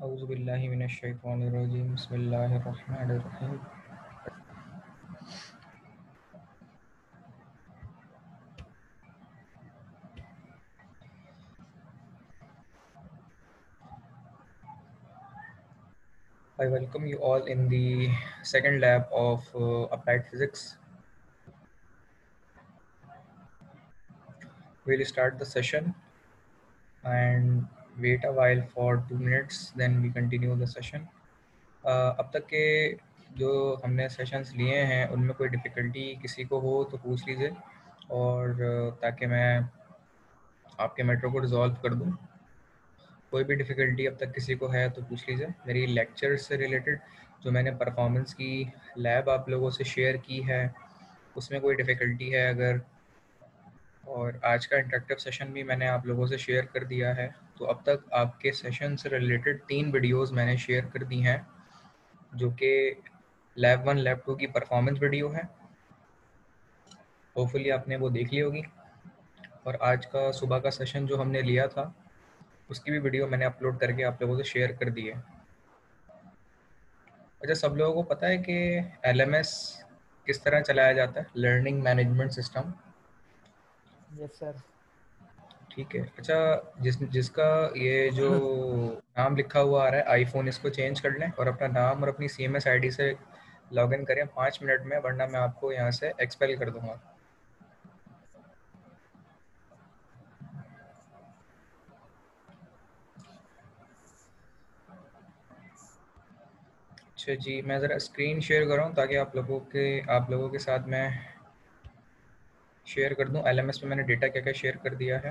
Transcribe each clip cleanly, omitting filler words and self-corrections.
औज़ु बिल्लाहि मिनश शैतानिर रजीम बिस्मिल्लाहिर रहमानिर रहीम। I welcome you all in the second lab of applied physics. We'll start the session and wait a while for 2 minutes, then we continue the session. अब तक के जो हमने sessions लिए हैं उनमें कोई डिफ़िकल्टी किसी को हो तो पूछ लीजिए, और ताकि मैं आपके मैटर को रिजॉल्व कर दूं। कोई भी डिफ़िकल्टी अब तक किसी को है तो पूछ लीजिए। मेरी लेक्चर से रिलेटेड जो मैंने परफॉर्मेंस की लैब आप लोगों से शेयर की है उसमें कोई डिफ़िकल्टी है अगर, और आज का इंटरेक्टिव सेशन भी मैंने आप लोगों से शेयर कर दिया है। तो अब तक आपके सेशन से रिलेटेड 3 वीडियोस मैंने शेयर कर दी हैं, जो कि लैब 1 लैब 2 की परफॉर्मेंस वीडियो है। होपफुली आपने वो देख ली होगी। और आज का सुबह का सेशन जो हमने लिया था उसकी भी वीडियो मैंने अपलोड करके आप लोगों से शेयर कर दी है। अच्छा, सब लोगों को पता है कि LMS किस तरह चलाया जाता है, learning management system? Yes sir. ठीक है। अच्छा, जिसका ये जो नाम लिखा हुआ आ रहा है आईफोन, इसको चेंज कर लें और अपना नाम और अपनी CMS ID से लॉगिन करें 5 मिनट में, वरना मैं आपको यहाँ से एक्सपेल कर दूंगा। अच्छा जी, मैं ज़रा स्क्रीन शेयर कर रहा हूँ ताकि आप लोगों के साथ मैं शेयर कर दूँ LMS में मैंने डेटा क्या क्या शेयर कर दिया है।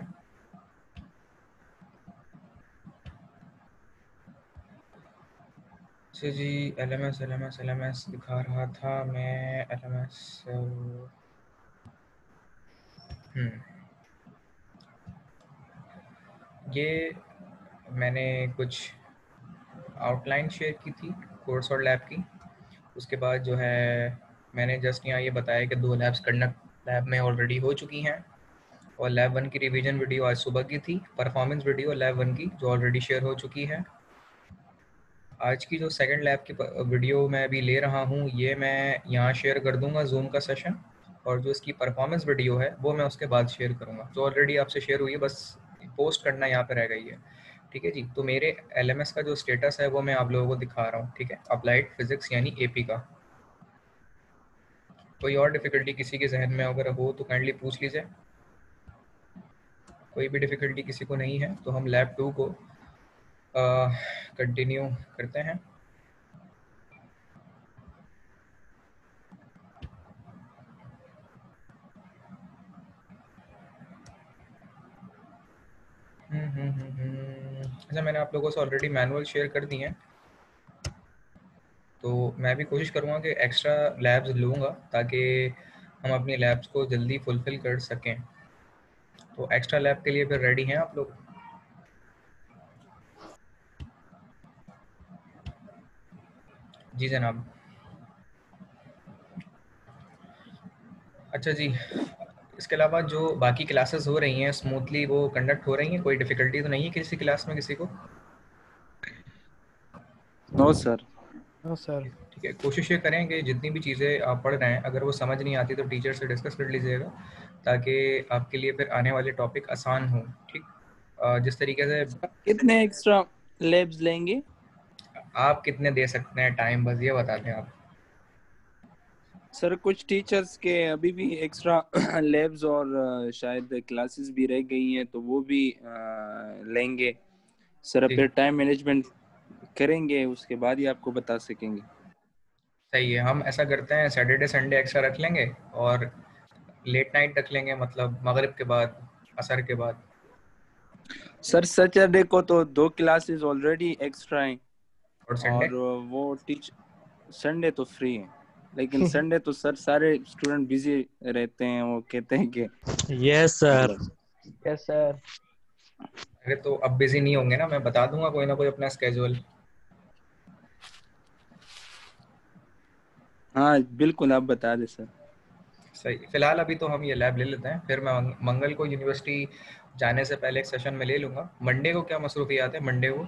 अच्छा जी, LMS दिखा रहा था मैं। LMS ये मैंने कुछ आउटलाइन शेयर की थी कोर्स और लैब की। उसके बाद जो है मैंने जस्ट यहाँ ये बताया कि 2 लैब्स कंडक्ट लैब में ऑलरेडी हो चुकी हैं, और लैब 1 की रिवीजन वीडियो आज सुबह की थी। परफॉर्मेंस वीडियो लैब 1 की जो ऑलरेडी शेयर हो चुकी है। आज की जो सेकंड लैब की वीडियो मैं अभी ले रहा हूँ ये मैं यहाँ शेयर कर दूंगा जूम का सेशन, और जो इसकी परफॉर्मेंस वीडियो है वो मैं उसके बाद शेयर करूँगा। जो ऑलरेडी आपसे शेयर हुई है, बस पोस्ट करना यहाँ पे रह गई है। ठीक है जी। तो मेरे LMS का जो स्टेटस है वो मैं आप लोगों को दिखा रहा हूँ। ठीक है, अप्लाइड फिजिक्स यानी AP का। कोई और डिफ़िकल्टी किसी के जहन में अगर हो तो काइंडली पूछ लीजिए। कोई भी डिफ़िकल्टी किसी को नहीं है तो हम लैब 2 को कंटिन्यू करते हैं। अच्छा, मैंने आप लोगों से ऑलरेडी मैनुअल शेयर कर दी हैं, तो मैं भी कोशिश करूँगा कि एक्स्ट्रा लैब्स लूँगा ताकि हम अपनी लैब्स को जल्दी फुलफ़िल कर सकें। तो एक्स्ट्रा लैब के लिए फिर रेडी हैं आप लोग? जी जनाब। अच्छा जी, इसके अलावा जो बाकी क्लासेस हो रही हैं स्मूथली वो कंडक्ट हो रही हैं? कोई डिफ़िकल्टी तो नहीं है किसी क्लास में किसी को? No sir. No sir. ठीक है, कोशिश ये करें कि जितनी भी चीज़ें आप पढ़ रहे हैं अगर वो समझ नहीं आती तो टीचर से डिस्कस कर लीजिएगा, ताकि आपके लिए फिर आने वाले टॉपिक आसान हो। ठीक, जिस तरीके से कितने एक्स्ट्रा लैब्स लेंगे? आप कितने दे सकते हैं टाइम, बस ये बता दें आप। सर कुछ टीचर्स के अभी भी एक्स्ट्रा लैब्स और शायद क्लासेस भी रह गई हैं तो वो भी लेंगे सर। जी फिर टाइम मैनेजमेंट करेंगे उसके बाद ही आपको बता सकेंगे। सही है, हम ऐसा करते हैं सैटरडे संडे एक्स्ट्रा रख लेंगे और लेट नाइट रख लेंगे, मतलब मगरिब के बाद, असर के बाद। सर सैटरडे को तो 2 क्लासेस ऑलरेडी एक्स्ट्रा हैं और संडे? और वो संडे तो फ्री है, लेकिन संडे तो सर सारे स्टूडेंट बिजी रहते हैं। वो कहते हैं कि यस सर। Yes sir. अरे तो अब बिजी नहीं होंगे ना, मैं बता दूंगा कोई ना कोई अपना स्केड्यूल। हाँ बिल्कुल आप बता दें सर। सही, फिलहाल अभी तो हम ये लैब ले लेते हैं, फिर मैं मंगल को यूनिवर्सिटी जाने से पहले एक सेशन में ले लूँगा। मंडे को क्या मसरूफियात है मंडे को?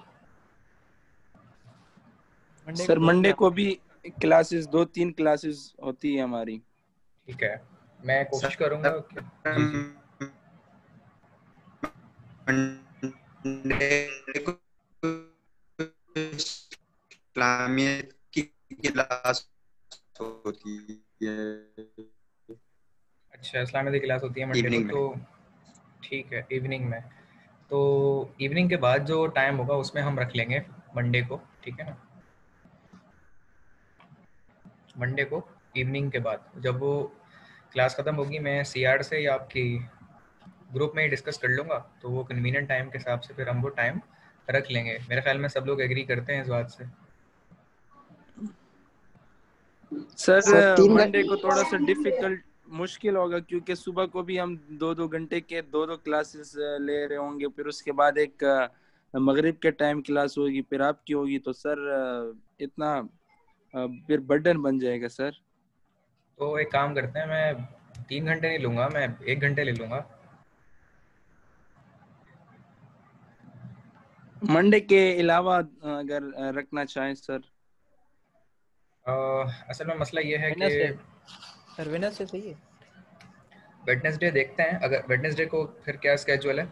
सर मंडे को भी क्लासेस 2-3 क्लासेस होती है हमारी। ठीक है, मैं कोशिश करूंगा कि जी जी मंडे को इस्लामियत की क्लास होती है, अच्छा इस्लामिक की क्लास होती है मंडे को, इवनिंग में। तो ठीक है इवनिंग में, तो इवनिंग के बाद जो टाइम होगा उसमें हम रख लेंगे मंडे को, ठीक है ना। मंडे को इवनिंग के बाद जब वो क्लास ख़त्म होगी मैं सीआर से या आपकी ग्रुप में ही डिस्कस कर लूँगा, तो वो कन्वीनियंट टाइम के हिसाब से फिर हम वो टाइम रख लेंगे। मेरे ख्याल में सब लोग एग्री करते हैं इस बात से। सर मंडे को थोड़ा सा डिफिकल्ट मुश्किल होगा क्योंकि सुबह को भी हम 2-2 घंटे के 2-2 क्लासेस ले रहे होंगे, फिर उसके बाद एक मगरिब के टाइम क्लास होगी, फिर आपकी होगी, तो सर इतना फिर बर्डन बन जाएगा सर। तो एक काम करते हैं, मैं 3 घंटे नहीं लूँगा, मैं 1 घंटे ले लूँगा। मंडे के अलावा अगर रखना चाहें सर। असल में मसला ये है कि सर वेडनेसडे सही है। वेडनेसडे देखते हैं, अगर वेडनेसडे को फिर क्या स्केड्यूल है।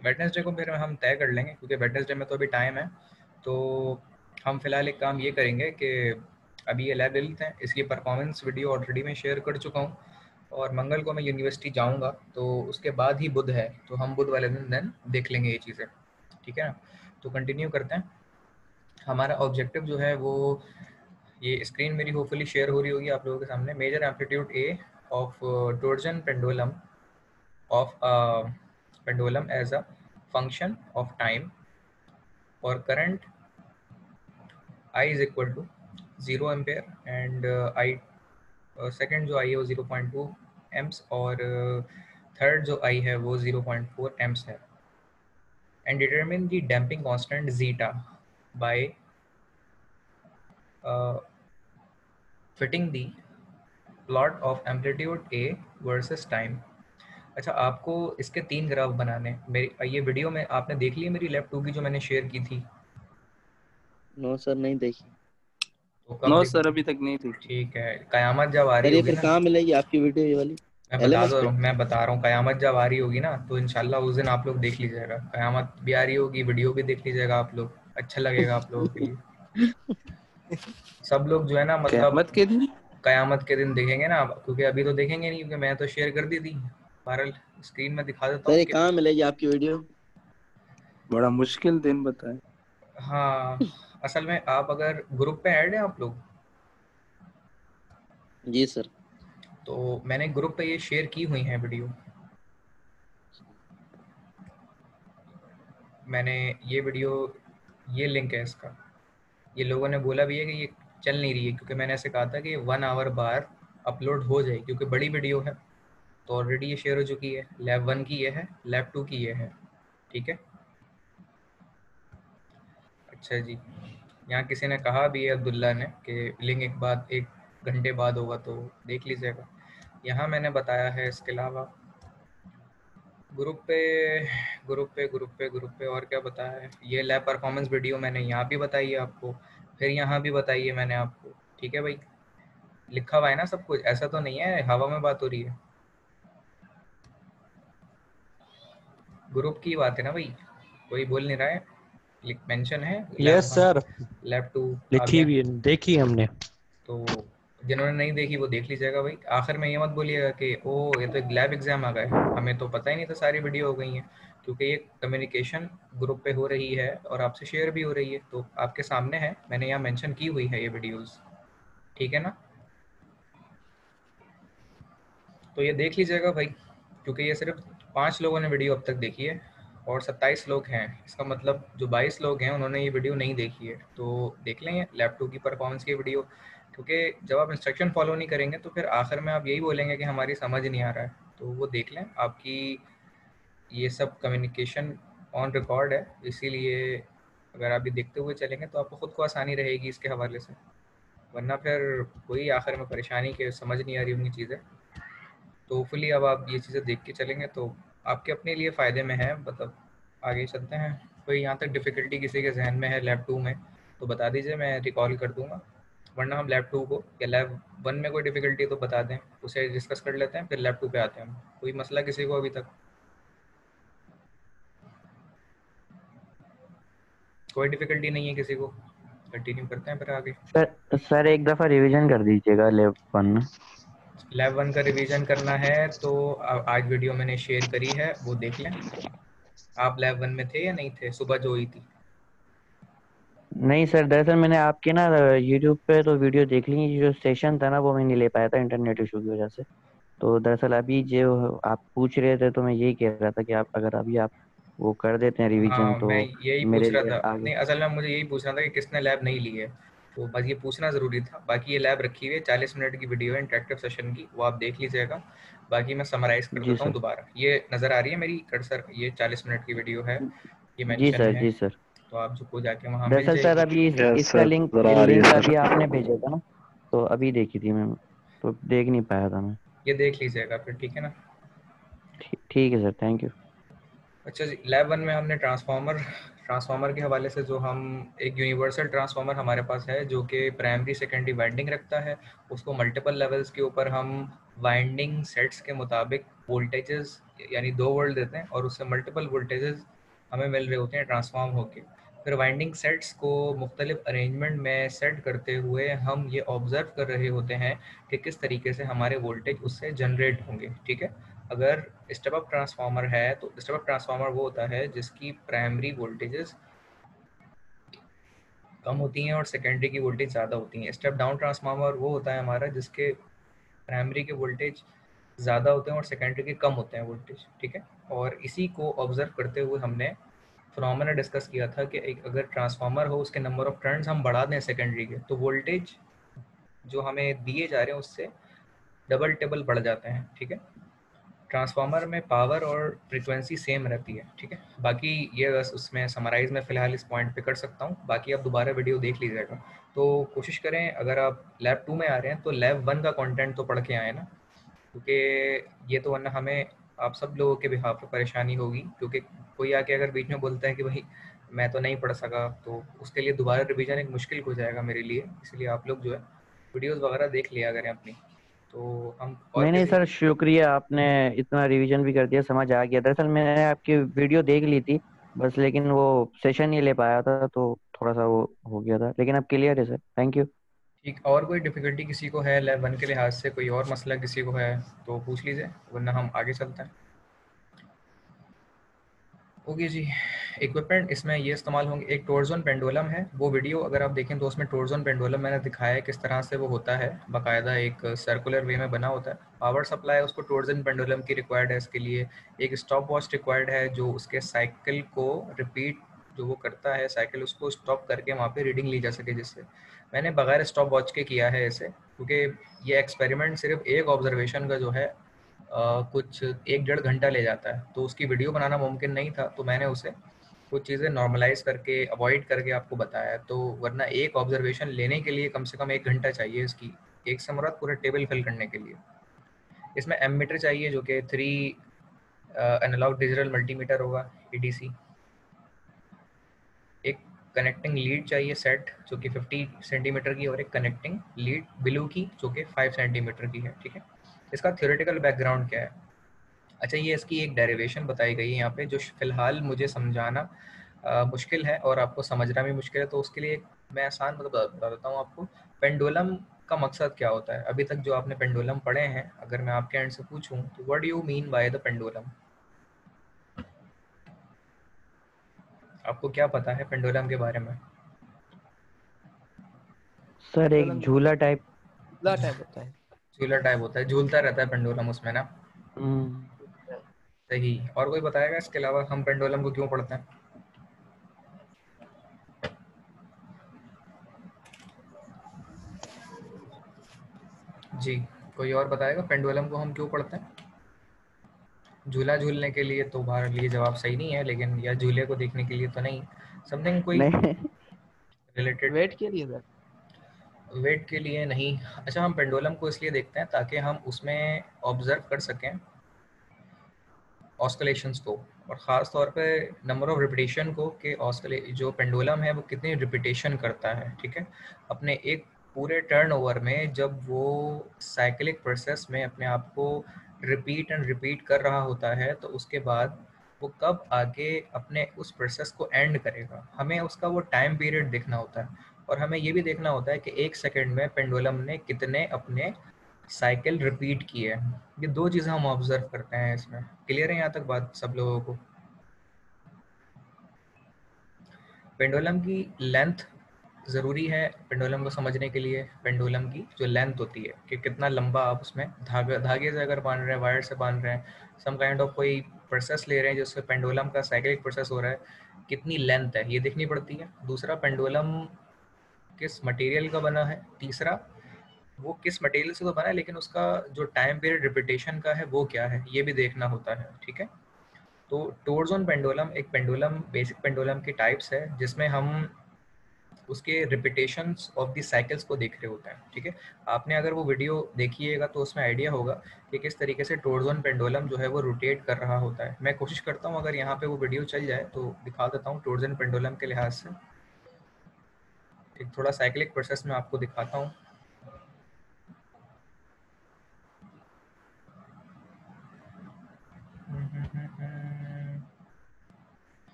वेडनेसडे को फिर हम तय कर लेंगे क्योंकि वेडनेसडे में तो अभी टाइम है। तो हम फिलहाल एक काम ये करेंगे कि अभी ये लैब ले लेते हैं, इसकी परफॉर्मेंस वीडियो ऑलरेडी मैं शेयर कर चुका हूँ, और मंगल को मैं यूनिवर्सिटी जाऊँगा, तो उसके बाद ही बुध है, तो हम बुध वाले दिन देख लेंगे ये चीज़ें, ठीक है ना। तो कंटिन्यू करते हैं। हमारा ऑब्जेक्टिव जो है वो, ये स्क्रीन मेरी होपफुली शेयर हो रही होगी आप लोगों के सामने। Measure amplitude A of torsion pendulum of pendulum as a function of time or current I is equal to 0 ampere and I second जो I है वो 0.2 amps और third जो I है वो 0.4 amps है, and determine the damping constant zeta by fitting the plot of amplitude A versus time। अच्छा, आपको इसके 3 ग्राफ बनाने हैं। मेरी ये वीडियो में आपने देख ली है मेरी लैब 2 की जो मैंने शेयर की थी? नो सर नहीं देखी। तो कब नो देख? सर अभी तक नहीं थी। ठीक है, कयामत जब आ रही सर ये होगी फिर ना, कहाँ मिलेगी आपकी वीडियो ये वाली? मैं LMS पे? बता रहा हूँ कयामत जब आ रही होगी ना, तो इंशाल्लाह उस दिन आप लोग देख लीजिएगा, कयामत भी आ रही होगी, वीडियो भी देख लीजिएगा आप लोग, अच्छा लगेगा आप लोगों के लिए। सब लोग जो है ना, मतलब क़यामत के दिन कयामत के दिन देखेंगे ना, क्योंकि अभी तो देखेंगे नहीं क्योंकि मैं तो शेयर कर दी थी। बहरहाल स्क्रीन में दिखा देता सर हूँ ये कि कहाँ मिलेगी आपकी वीडियो? बड़ा मुश्किल दिन बताए। हाँ, असल में आप अगर ग्रुप पे ऐड हैं आप लोग, जी सर। तो मैंने ग्रुप पे ये शेयर की हुई हैं वीडियो। मैंने ये वीडियो, ये लिंक है इसका, ये लोगों ने बोला भी है कि ये चल नहीं रही है, क्योंकि मैंने ऐसे कहा था कि 1 आवर बाद अपलोड हो जाए, क्योंकि बड़ी वीडियो है, तो ऑलरेडी ये शेयर हो चुकी है। लैब 1 की ये है, लैब 2 की ये है, ठीक है। अच्छा जी, यहाँ किसी ने कहा भी है, अब्दुल्ला ने, कि लिंक एक घंटे बाद होगा तो देख लीजिएगा। यहाँ मैंने बताया है, इसके अलावा ग्रुप पे और क्या बताया है। ये लैब परफॉर्मेंस वीडियो मैंने यहाँ भी बताई है आपको, फिर यहाँ भी बताई है मैंने आपको, ठीक है भाई। लिखा हुआ है ना सब कुछ, ऐसा तो नहीं है हवा में बात हो रही है। ग्रुप की बात है ना भाई, कोई बोल नहीं रहा है, मेंशन है लैब। यस सर, लैब 2 आ लिखी गया, भी है, देखी हमने। तो जिन्होंने नहीं देखी वो देख लीजिएगा भाई। आखिर में ये मत बोलिएगा कि ओ ये तो एक लैब एग्जाम आ गए, हमें तो पता ही नहीं था सारी वीडियो हो गई है, क्योंकि ये कम्युनिकेशन ग्रुप पे हो रही है और आपसे शेयर भी हो रही है, तो आपके सामने है, मैंने यहाँ मेंशन की हुई है ये वीडियोस, ठीक है ना। तो ये देख लीजिएगा भाई, क्योंकि ये सिर्फ 5 लोगों ने वीडियो अब तक देखी है और 27 लोग हैं, इसका मतलब जो 22 लोग हैं उन्होंने ये वीडियो नहीं देखी है, तो देख लेंगे लैब 2 की परफॉर्मेंस की वीडियो। क्योंकि जब आप इंस्ट्रक्शन फॉलो नहीं करेंगे तो फिर आखिर में आप यही बोलेंगे कि हमारी समझ नहीं आ रहा है, तो वो देख लें। आपकी ये सब कम्युनिकेशन ऑन रिकॉर्ड है, इसीलिए अगर आप ये देखते हुए चलेंगे तो आपको खुद को आसानी रहेगी इसके हवाले से। वरना फिर कोई आखिर में परेशानी के समझ नहीं आ रही होंगी चीज़ें। तो होपफुली अब आप ये चीज़ें देख के चलेंगे तो आपके अपने लिए फ़ायदे में है। मतलब आगे चलते हैं। कोई यहाँ तक डिफ़िकल्टी किसी के जहन में है लैब 2 में तो बता दीजिए, मैं रिकॉल कर दूंगा। वरना हम लैब 2 को या लैब 1 में कोई डिफ़िकल्टी तो बता दें, उसे डिस्कस कर लेते हैं, फिर लैब 2 पे आते हैं हम। कोई मसला किसी को अभी तक? कोई डिफ़िकल्टी नहीं है किसी को? कंटिन्यू करते हैं फिर आगे। सर एक दफा रिवीजन कर दीजिएगा लैब 1 में। लैब 1 का रिवीजन करना है तो आज वीडियो मैंने शेयर करी है, वो देख लें। आप लैब 1 में थे या नहीं थे? सुबह जो हुई थी। नहीं सर, दरअसल मैंने आपके ना यूट्यूब पे तो वीडियो देख ली, जो सेशन था ना वो मैं नहीं ले पाया था इंटरनेट इशू की वजह से। तो दरअसल अभी जो आप पूछ रहे थे तो मैं यही कह रहा था कि आप अगर अभी आप वो कर देते हैं रिवीजन हाँ, तो मैं यही पूछ मेरे रहा लिए था। आगे। नहीं, असल में मुझे यही पूछना था कि किसने लैब नहीं ली है, तो बस ये पूछना ज़रूरी था। बाकी ये लैब रखी हुई है, 40 मिनट की वीडियो है इंटरेक्टिव सेशन की, वो आप देख लीजिएगा। बाकी मैं समराइज़ कर जी देता हूँ सर। दोबारा। ये नज़र आ रही है मेरी कर्सर? ये 40 मिनट की वीडियो है, ये जी मेंशन सर। है। जी सर। तो आप सबको जाके वहाँ मिल दरअसल सर जाएगी। अभी यस इसका सर, लिंक नजर आ रही है लिंक सर। अभी आपने भेजा था ना, तो अभी देखी थी मैं, तो देख नहीं पाया था मैं। ये देख लीजिएगा फिर, ठीक है ना? ठीक है सर, थैंक यू। अच्छा जी, लैब 1 में हमने ट्रांसफार्मर के हवाले से जो हम एक यूनिवर्सल ट्रांसफार्मर हमारे पास है जो कि प्राइमरी सेकेंडरी वाइंडिंग रखता है। उसको मल्टीपल लेवल्स के ऊपर हम वाइंडिंग सेट्स के मुताबिक वोल्टेजेस यानी 2 वोल्ट देते हैं और उससे मल्टीपल वोल्टेजेस हमें मिल रहे होते हैं ट्रांसफॉर्म होके। फिर वाइंडिंग सेट्स को मुख्तलिफ अरेंजमेंट में सेट करते हुए हम ये ऑब्ज़र्व कर रहे होते हैं कि किस तरीके से हमारे वोल्टेज उससे जनरेट होंगे, ठीक है? अगर स्टेप अप ट्रांसफार्मर है तो स्टेप अप ट्रांसफार्मर वो होता है जिसकी प्राइमरी वोल्टेजेस कम होती हैं और सेकेंडरी की वोल्टेज ज़्यादा होती हैं। स्टेप डाउन ट्रांसफार्मर वो होता है हमारा जिसके प्राइमरी के वोल्टेज ज़्यादा होते हैं और सेकेंडरी के कम होते हैं वोल्टेज, ठीक है? और इसी को ऑब्जर्व करते हुए हमने फिनोमेना डिस्कस किया था कि एक अगर ट्रांसफार्मर हो उसके नंबर ऑफ टर्न्स हम बढ़ा दें सेकेंडरी के तो वोल्टेज जो हमें दिए जा रहे हैं उससे डबल टेबल बढ़ जाते हैं, ठीक है? ट्रांसफार्मर में पावर और फ्रीक्वेंसी सेम रहती है, ठीक है? बाकी ये बस उसमें समराइज में फ़िलहाल इस पॉइंट पे कर सकता हूँ, बाकी आप दोबारा वीडियो देख लीजिएगा। तो कोशिश करें अगर आप लैब 2 में आ रहे हैं तो लैब 1 का कंटेंट तो पढ़ के आए ना, क्योंकि ये तो वरना हमें आप सब लोगों के बिहाफ पे परेशानी होगी। क्योंकि कोई आके अगर बीच में बोलता है कि भाई मैं तो नहीं पढ़ सका, तो उसके लिए दोबारा रिवीजन एक मुश्किल हो जाएगा मेरे लिए। इसलिए आप लोग जो है वीडियोज़ वगैरह देख लिया करें अपनी। तो हम और नहीं नहीं किसी सर, शुक्रिया, आपने इतना रिवीजन भी कर दिया, समझ आ गया। दरअसल मैंने आपकी वीडियो देख ली थी बस, लेकिन वो सेशन नहीं ले पाया था तो थोड़ा सा वो हो गया था, लेकिन अब क्लियर है सर, थैंक यू। ठीक। और कोई डिफ़िकल्टी किसी को है लैब 1 के लिहाज से, कोई और मसला किसी को है तो पूछ लीजिए, वरना हम आगे चलते हैं। ओके जी। इक्विपमेंट इसमें ये इस्तेमाल होंगे, एक टोरजन पेंडुलम है, वो वीडियो अगर आप देखें तो उसमें टोरजन पेंडुलम मैंने दिखाया है किस तरह से वो होता है, बाकायदा एक सर्कुलर वे में बना होता है। पावर सप्लाई उसको टोरजन पेंडुलम की रिक्वायर्ड है इसके लिए। एक स्टॉप वॉच रिक्वायर्ड है जो उसके साइकिल को रिपीट जो वो करता है साइकिल उसको स्टॉप करके वहाँ पे रीडिंग ली जा सके, जिससे मैंने बगैर स्टॉप वॉच के किया है इसे, क्योंकि ये एक्सपेरिमेंट सिर्फ एक ऑब्जर्वेशन का जो है कुछ 1-1.5 घंटा ले जाता है, तो उसकी वीडियो बनाना मुमकिन नहीं था, तो मैंने उसे कुछ चीज़ें नॉर्मलाइज करके अवॉइड करके आपको बताया। तो वरना एक ऑब्जर्वेशन लेने के लिए कम से कम 1 घंटा चाहिए इसकी, एक से मुराद पूरा टेबल फिल करने के लिए। इसमें एमीटर चाहिए जो कि 3 एनालॉग डिजिटल मल्टीमीटर होगा, EDC। एक कनेक्टिंग लीड चाहिए सेट जो कि 50 सेंटीमीटर की, और एक कनेक्टिंग लीड ब्लू की जो कि 5 सेंटीमीटर की है, ठीक है? इसका थ्योरेटिकल बैकग्राउंड क्या है? अच्छा, ये इसकी एक डेरिवेशन बताई गई है यहाँ पे जो फ़िलहाल मुझे समझाना मुश्किल है और आपको समझना भी मुश्किल है, तो उसके लिए मैं आसान मतलब बता देता हूँ आपको। पेंडुलम का मकसद क्या होता है? अभी तक जो आपने पेंडुलम पढ़े हैं, अगर मैं आपके एंड से पूछूं तो what do you mean by the pendulum? आपको क्या पता है पेंडुलम के बारे में? सर एक पेंडुलम झूला टाइप। झूला टाइप होता है। झूला टाइप होता है, झूलता रहता है पेंडुलम उसमें ना। हम्म, सही। और कोई बताएगा इसके अलावा हम पेंडुलम को क्यों पढ़ते हैं? जी, कोई और बताएगा पेंडुलम को हम क्यों पढ़ते हैं? झूला झूलने के लिए तो बाहर लिए जवाब सही नहीं है, लेकिन या झूले को देखने के लिए तो नहीं, समथिंग कोई नहीं रिलेटेड। वेट के लिए सर। वेट के लिए नहीं। अच्छा, हम पेंडुलम को इसलिए देखते हैं ताकि हम उसमें ऑब्जर्व कर सकें ऑस्किलेशंस को, और ख़ास तौर पे नंबर ऑफ रिपीटेशन को, कि जो पेंडुलम है वो कितनी रिपीटेशन करता है। ठीक है, अपने एक पूरे टर्नओवर में जब वो साइक्लिक प्रोसेस में अपने आप को रिपीट एंड रिपीट कर रहा होता है, तो उसके बाद वो कब आगे अपने उस प्रोसेस को एंड करेगा, हमें उसका वो टाइम पीरियड देखना होता है। और हमें ये भी देखना होता है कि 1 सेकंड में पेंडुलम ने कितने अपने साइकिल रिपीट किए हैं। ये 2 चीज़ें हम ऑब्जर्व करते हैं इसमें। क्लियर है यहाँ तक बात सब लोगों को? पेंडुलम की लेंथ ज़रूरी है पेंडुलम को समझने के लिए। पेंडुलम की जो लेंथ होती है कि कितना लंबा आप उसमें धागे से अगर बांध रहे हैं, वायर से बांध रहे हैं, सम काइंड ऑफ कोई प्रोसेस ले रहे हैं जिससे पेंडुलम का साइक्लिक प्रोसेस हो रहा है, कितनी लेंथ है ये देखनी पड़ती है। दूसरा, पेंडुलम किस मटेरियल का बना है। तीसरा, वो किस मटेरियल से तो बना है, लेकिन उसका जो टाइम पीरियड रिपीटेशन का है वो क्या है, ये भी देखना होता है। ठीक है, तो टोरजन पेंडुलम एक पेंडुलम, बेसिक पेंडुलम की टाइप्स है जिसमें हम उसके रिपीटेशंस ऑफ द साइकिल्स को देख रहे होते हैं। ठीक है, आपने अगर वो वीडियो देखिएगा तो उसमें आइडिया होगा कि किस तरीके से टोरजन पेंडुलम जो है वो रोटेट कर रहा होता है। मैं कोशिश करता हूँ अगर यहाँ पे वो वीडियो चल जाए तो दिखा देता हूँ टोरजन पेंडुलम के लिहाज से। एक थोड़ा साइक्लिक प्रोसेस में आपको दिखाता हूँ।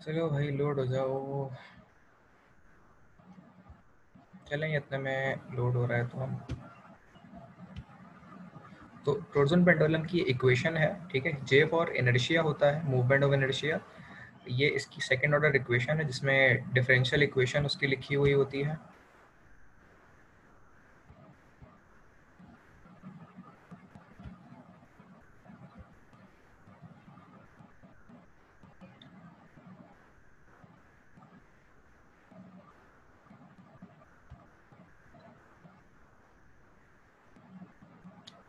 चलो भाई लोड हो जाओ, चलें इतने में लोड हो रहा है तो हम, तो टोरजन पेंडुलम की इक्वेशन है। ठीक है, जे फॉर इनर्शिया होता है, मूवमेंट ऑफ इनर्शिया। ये इसकी सेकंड ऑर्डर इक्वेशन है जिसमें डिफरेंशियल इक्वेशन उसकी लिखी हुई होती है।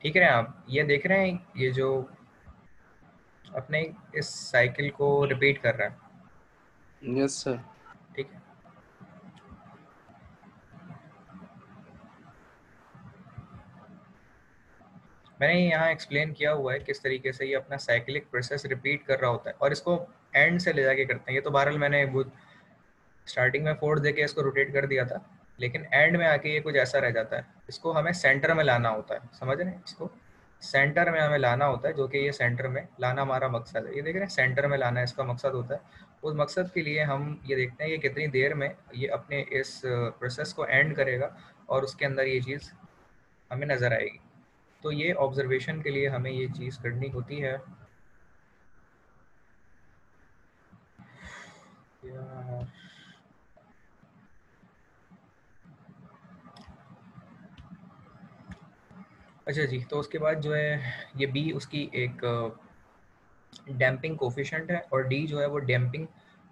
ठीक है, आप ये देख रहे हैं ये जो अपने इस साइकिल को रिपीट कर रहा है। Yes sir. ठीक है, मैंने यहाँ एक्सप्लेन किया हुआ है किस तरीके से ये अपना साइक्लिक प्रोसेस रिपीट कर रहा होता है और इसको एंड से ले जाके करते हैं। ये तो बहरहाल मैंने वो स्टार्टिंग में फोर्स देके इसको रोटेट कर दिया था, लेकिन एंड में आके ये कुछ ऐसा रह जाता है। इसको हमें सेंटर में लाना होता है, समझ रहे हैं? इसको सेंटर में हमें लाना होता है, जो कि ये सेंटर में लाना हमारा मकसद है। ये देख रहे हैं, सेंटर में लाना इसका मकसद होता है। उस मकसद के लिए हम ये देखते हैं कि कितनी देर में ये अपने इस प्रोसेस को एंड करेगा और उसके अंदर ये चीज़ हमें नज़र आएगी। तो ये ऑब्जर्वेशन के लिए हमें ये चीज़ करनी होती है। अच्छा जी, तो उसके बाद जो है ये बी उसकी एक डैम्पिंग कोफिशिएंट है और डी जो है वो डैम्पिंग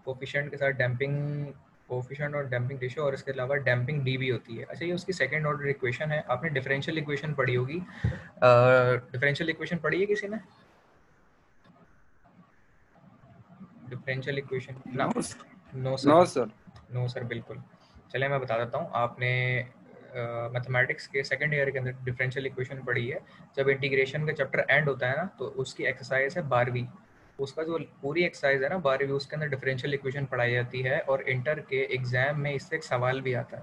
कोफिशिएंट के साथ डैम्पिंग कोफिशिएंट और डैम्पिंग रेशियो, और इसके अलावा डैम्पिंग डी भी होती है। अच्छा, ये उसकी सेकंड ऑर्डर इक्वेशन है। आपने डिफरेंशियल इक्वेशन पढ़ी होगी। डिफरेंशियल इक्वेशन पढ़ी है किसी ने? डिफरेंशियल इक्वेशन ना? नो सर, नो सर, बिल्कुल। चलिए मैं बता देता हूँ। आपने मैथमेटिक्स के सेकंड ईयर के अंदर डिफरेंशियल इक्वेशन पढ़ी है। जब इंटीग्रेशन का चैप्टर एंड होता है ना, तो उसकी एक्सरसाइज है 12वीं। उसका जो पूरी एक्सरसाइज है ना 12वीं, उसके अंदर डिफरेंशियल इक्वेशन पढ़ाई जाती है और इंटर के एग्जाम में इससे एक सवाल भी आता है।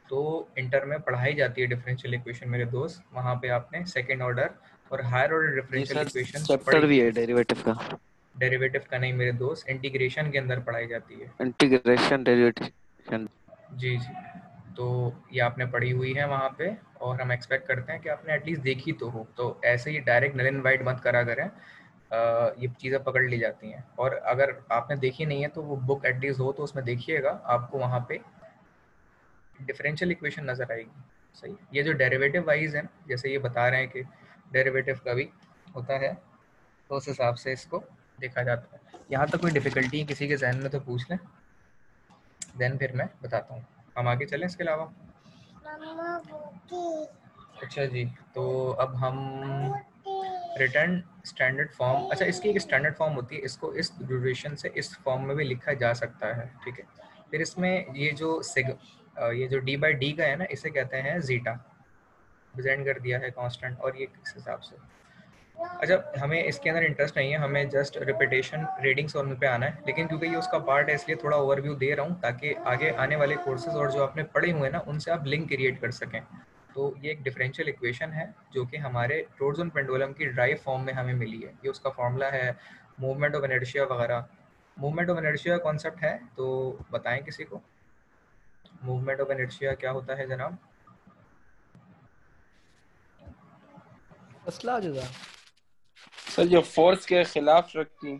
तो इंटर में पढ़ाई जाती है डिफरेंशियल इक्वेशन मेरे दोस्त। वहाँ पे आपने सेकेंड ऑर्डर और higher order differential equation chapter भी है डेरिवेटिव का। डेरिवेटिव का नहीं मेरे दोस्त, इंटीग्रेशन के अंदर पढ़ाई जाती है। Integration derivative. जी जी, तो ये आपने पढ़ी हुई है वहाँ पे, और हम एक्सपेक्ट करते हैं कि आपने एटलीस्ट देखी तो हो। तो ऐसे ही डायरेक्ट नल एंड वाइट मत करा करें, ये चीज़ें पकड़ ली जाती हैं। और अगर आपने देखी नहीं है तो वो बुक एटलीस्ट हो तो उसमें देखिएगा, आपको वहाँ पे डिफरेंशियल इक्वेशन नज़र आएगी। सही, ये जो डेरिवेटिव वाइज है, जैसे ये बता रहे हैं कि डेरिवेटिव का भी होता है, तो उस हिसाब से इसको देखा जाता है। यहाँ तक कोई डिफ़िकल्टी किसी के जहन में तो पूछ लें, देन फिर मैं बताता हूँ। हम आगे चलें इसके अलावा। अच्छा जी, तो अब हम रिटर्न स्टैंडर्ड फॉर्म, अच्छा इसकी एक स्टैंडर्ड फॉर्म होती है, इसको इस ड्यूरेशन से इस फॉर्म में भी लिखा जा सकता है। ठीक है, फिर इसमें ये जो ये जो d/d का है ना, इसे कहते हैं जीटा, प्रेजेंट कर दिया है कांस्टेंट, और ये किस हिसाब से। अच्छा, हमें इसके अंदर इंटरेस्ट नहीं है, हमें जस्ट रिपीटेशन रीडिंग सोल्व पे आना है, लेकिन क्योंकि ये उसका पार्ट है इसलिए थोड़ा ओवरव्यू दे रहा हूँ ताकि आगे आने वाले कोर्सेज और जो आपने पढ़े हुए हैं ना उनसे आप लिंक क्रिएट कर सकें। तो ये एक डिफरेंशियल इक्वेशन है जो कि हमारे टॉर्जन पेंडुलम की ड्राइव फॉर्म में हमें मिली है। ये उसका फॉर्मूला है, मूवमेंट ऑफ इनर्शिया वगैरह। मूवमेंट ऑफ इनर्शिया कॉन्सेप्ट है तो बताएं किसी को, मूवमेंट ऑफ इनर्शिया क्या होता है जनाब? मसला जुदा सर जो फोर्स के खिलाफ रखती।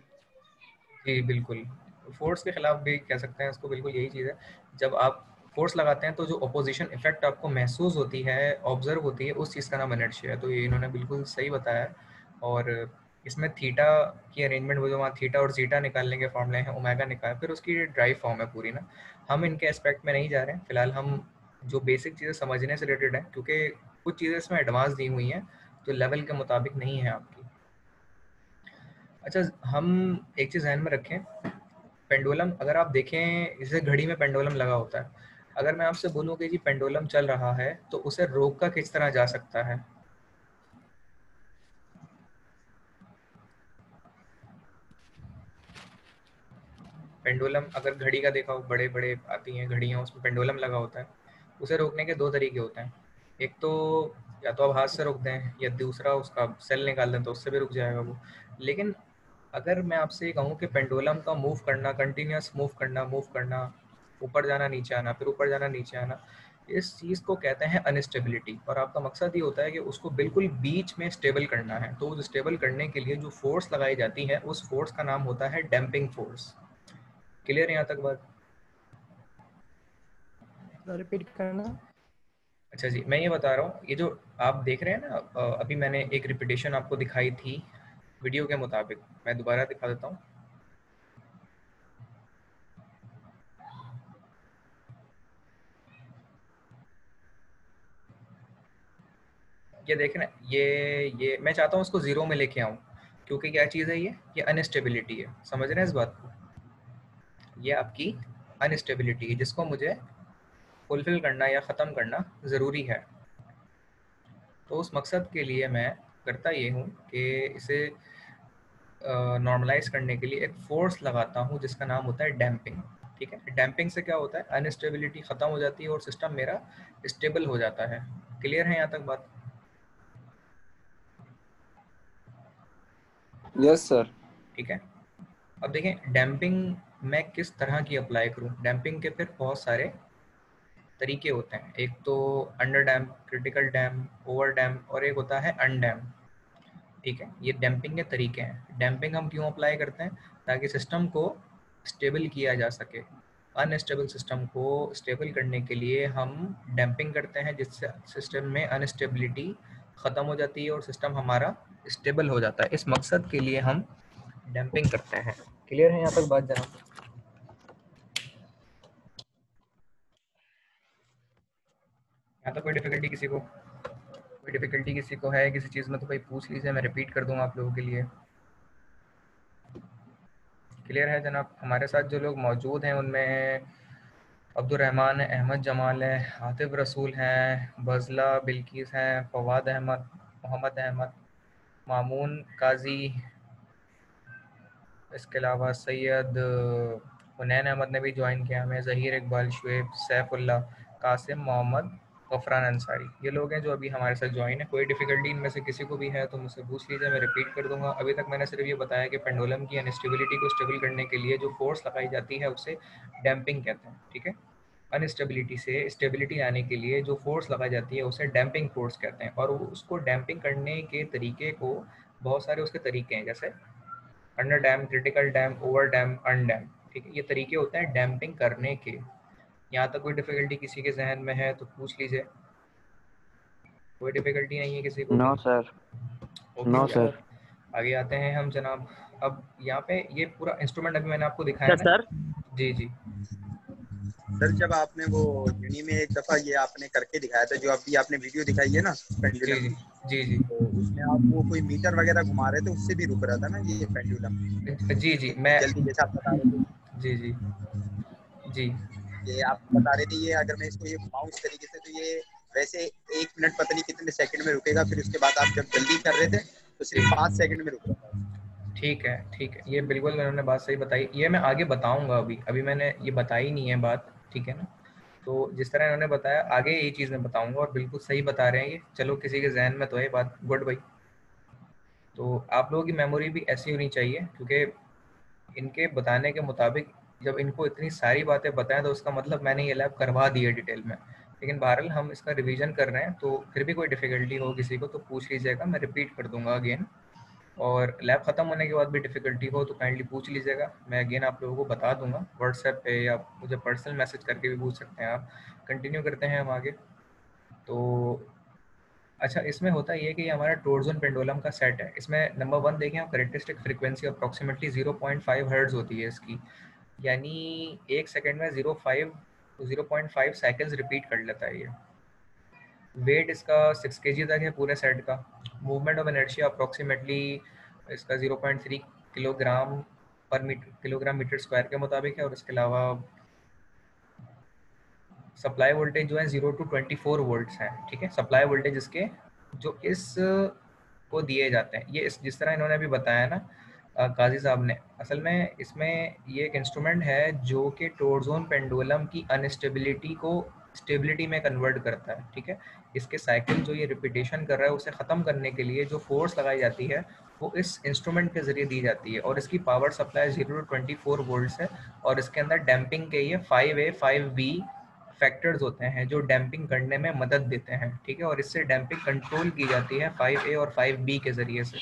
जी बिल्कुल, फोर्स के खिलाफ भी कह सकते हैं इसको, बिल्कुल यही चीज़ है। जब आप फोर्स लगाते हैं तो जो अपोजिशन इफेक्ट आपको महसूस होती है, ऑब्जर्व होती है, उस चीज़ का नाम इनर्शिया है। तो ये इन्होंने बिल्कुल सही बताया है। और इसमें थीटा की अरेंजमेंट, वो जो वहाँ थीटा और जीटा निकालने के फॉर्मूले हैं, ओमेगा निकाल, फिर उसकी ड्राइव फॉर्म है पूरी ना। हम इनके एस्पेक्ट में नहीं जा रहे हैं फिलहाल, हम जो बेसिक चीज़ें समझने से रिलेटेड है, क्योंकि कुछ चीज़ें इसमें एडवांस दी हुई हैं तो लेवल के मुताबिक नहीं है आपकी। अच्छा, हम एक चीज़ ध्यान में रखें, पेंडुलम अगर आप देखें, जैसे घड़ी में पेंडुलम लगा होता है, अगर मैं आपसे बोलूं कि जी पेंडुलम चल रहा है तो उसे रोका किस तरह जा सकता है? पेंडुलम अगर घड़ी का देखा हो, बड़े बड़े आती हैं घड़ियाँ, उसमें पेंडुलम लगा होता है। उसे रोकने के दो तरीके होते हैं, एक तो या तो आप हाथ से रोक दें, या दूसरा उसका सेल निकाल दें तो उससे भी रुक जाएगा वो। लेकिन अगर मैं आपसे ये कहूँ कि पेंडुलम का मूव करना, कंटिन्यूस मूव करना, ऊपर जाना नीचे आना, फिर ऊपर जाना नीचे आना, इस चीज़ को कहते हैं अनस्टेबिलिटी। और आपका मकसद ये होता है कि उसको बिल्कुल बीच में स्टेबल करना है। तो उस स्टेबल करने के लिए जो फोर्स लगाई जाती है उस फोर्स का नाम होता है डैम्पिंग फोर्स। क्लियर है यहाँ तक बात? रिपीट करना। अच्छा जी, मैं ये बता रहा हूँ, ये जो आप देख रहे हैं ना, अभी मैंने एक रिपीटेशन आपको दिखाई थी वीडियो के मुताबिक, मैं दोबारा दिखा देता हूँ। ये देखें ना, ये मैं चाहता हूँ इसको जीरो में लेके आऊँ, क्योंकि क्या चीज़ है ये अनस्टेबिलिटी है। समझ रहे हैं इस बात को? ये आपकी अनस्टेबिलिटी है जिसको मुझे फुलफिल करना या ख़त्म करना ज़रूरी है। तो उस मकसद के लिए मैं करता ये हूँ कि इसे नॉर्मलाइज करने के लिए एक फोर्स लगाता हूँ जिसका नाम होता है डैम्पिंग। ठीक है, डैम्पिंग से क्या होता है, अनस्टेबिलिटी ख़त्म हो जाती है और सिस्टम मेरा स्टेबल हो जाता है। क्लियर है यहाँ तक बात? Yes sir. ठीक है, अब देखें डैम्पिंग मैं किस तरह की अप्लाई करूं। डैम्पिंग के फिर बहुत सारे तरीके होते हैं, एक तो under dam, critical dam, over dam, और एक होता है अनडैम। ठीक है, ये डैम्पिंग के तरीके हैं। डैम्पिंग हम क्यों अप्लाई करते हैं? ताकि सिस्टम को स्टेबल किया जा सके। अनस्टेबल सिस्टम को स्टेबल करने के लिए हम डैम्पिंग करते हैं, जिससे सिस्टम में अनस्टेबिलिटी ख़त्म हो जाती है और सिस्टम हमारा स्टेबल हो जाता है। इस मकसद के लिए हम डैम्पिंग करते हैं। क्लियर है यहाँ तक बात जनाब? यहाँ तक कोई डिफिकल्टी किसी को? कोई डिफिकल्टी किसी को है किसी चीज़ में तो भाई पूछ लीजिए, मैं रिपीट कर दूंगा आप लोगों के लिए। क्लियर है जनाब? हमारे साथ जो लोग मौजूद हैं उनमें अब्दुलरहमान है, अहमद जमाल है, आतिफ रसूल हैं, बजला बिल्किस हैं, फवाद अहमद, मोहम्मद अहमद, मामून काजी, इसके अलावा सैयद हुनैन अहमद ने भी ज्वाइन किया हमें, ज़हीर इकबाल, शुएब, सैफुल्ला, कासिम, मोहम्मद, गफरान अंसारी, ये लोग हैं जो अभी हमारे साथ ज्वाइन है। कोई डिफिकल्टी इनमें से किसी को भी है तो मुझसे पूछ लीजिए, मैं रिपीट कर दूंगा। अभी तक मैंने सिर्फ ये बताया कि पेंडुलम की अनस्टेबिलिटी को स्टेबल करने के लिए जो फोर्स लगाई जाती है उसे डैम्पिंग कहते हैं। ठीक है, अनस्टेबिलिटी से स्टेबिलिटी आने के लिए जो फोर्स लगाई जाती है उसे डैम्पिंग फोर्स कहते हैं। और उसको डैम्पिंग करने के तरीके को, बहुत सारे उसके तरीके हैं, जैसे under dam, critical dam, over dam, undam. ठीक है, ये तरीके होते हैं डैम्पिंग करने के। यहाँ तक कोई डिफिकल्टी किसी के जहन में है तो पूछ लीजिए। कोई डिफिकल्टी नहीं है किसी को? No sir, no sir. आगे आते हैं हम जनाब। अब यहाँ पे ये पूरा इंस्ट्रूमेंट अभी मैंने आपको दिखाया ना सर। जी जी सर, जब आपने वो यूनी में एक दफा ये आपने करके दिखाया था, जो अभी आपने वीडियो दिखाई है ना पेंडुलम, जी जी तो उसमें आप वो कोई मीटर वगैरह घुमा रहे थे, उससे भी रुक रहा था ना ये पेंडुलम? जी जी मैं जल्दी जैसा आप बता रहे थे। जी जी जी ये आप बता रहे थे, ये अगर मैं इसको ये घुमाऊं इस तरीके से तो ये वैसे 1 मिनट पता नहीं कितने सेकंड में रुकेगा, फिर उसके बाद आप जब जल्दी कर रहे थे तो सिर्फ 5 सेकंड में रुक रहा था। ठीक है, ठीक है, ये बिल्कुल उन्होंने बात सही बताई, ये मैं आगे बताऊंगा, अभी मैंने ये बताई नहीं है बात, ठीक है ना। तो जिस तरह इन्होंने बताया आगे यही चीज़ मैं बताऊंगा, और बिल्कुल सही बता रहे हैं ये, चलो किसी के जहन में तो है बात, गुड भाई। तो आप लोगों की मेमोरी भी ऐसी होनी चाहिए, क्योंकि इनके बताने के मुताबिक जब इनको इतनी सारी बातें बताएं तो उसका मतलब मैंने ये लैब करवा दी है डिटेल में, लेकिन बहरहाल हम इसका रिवीजन कर रहे हैं, तो फिर भी कोई डिफ़िकल्टी हो किसी को तो पूछ लीजिएगा, मैं रिपीट कर दूंगा अगेन। और लैब ख़त्म होने के बाद भी डिफ़िकल्टी हो तो काइंडली पूछ लीजिएगा, मैं अगेन आप लोगों को बता दूंगा व्हाट्सएप पे, या मुझे पर्सनल मैसेज करके भी पूछ सकते हैं आप। कंटिन्यू करते हैं हम आगे। तो अच्छा, इसमें होता ये है कि हमारा टोरज़ोन पेंडुलम का सेट है, इसमें नंबर 1 देखें हम, करेक्टरिस्टिक फ्रीक्वेंसी अप्रॉक्सीमेटली 0.5 हर्ट्ज़ होती है इसकी, यानी 1 सेकंड में 0.5 साइकिल्स रिपीट कर लेता है ये। वेट इसका 6 kg तक है पूरे सेट का। मूवमेंट ऑफ इनर्शिया अप्रॉक्सीमेटली इसका 0.3 किलोग्राम मीटर स्क्वायर के मुताबिक है, और इसके अलावा सप्लाई वोल्टेज जो है 0 to 24 वोल्ट्स हैं, ठीक है। सप्लाई वोल्टेज इसके जो इस को दिए जाते हैं, ये इस जिस तरह इन्होंने अभी बताया ना काजी साहब ने, असल में इसमें ये एक इंस्ट्रूमेंट है जो कि टोरज़ोन पेंडुलम की अनस्टेबिलिटी को स्टेबिलिटी में कन्वर्ट करता है, ठीक है। इसके साइकिल जो ये रिपीटेशन कर रहा है उसे ख़त्म करने के लिए जो फोर्स लगाई जाती है वो इस इंस्ट्रूमेंट के ज़रिए दी जाती है, और इसकी पावर सप्लाई 0 to 24 वोल्ट्स है, और इसके अंदर डैम्पिंग के ये 5A 5B फैक्टर्स होते हैं जो डैम्पिंग करने में मदद देते हैं, ठीक है। और इससे डैम्पिंग कंट्रोल की जाती है 5A और 5B के ज़रिए से।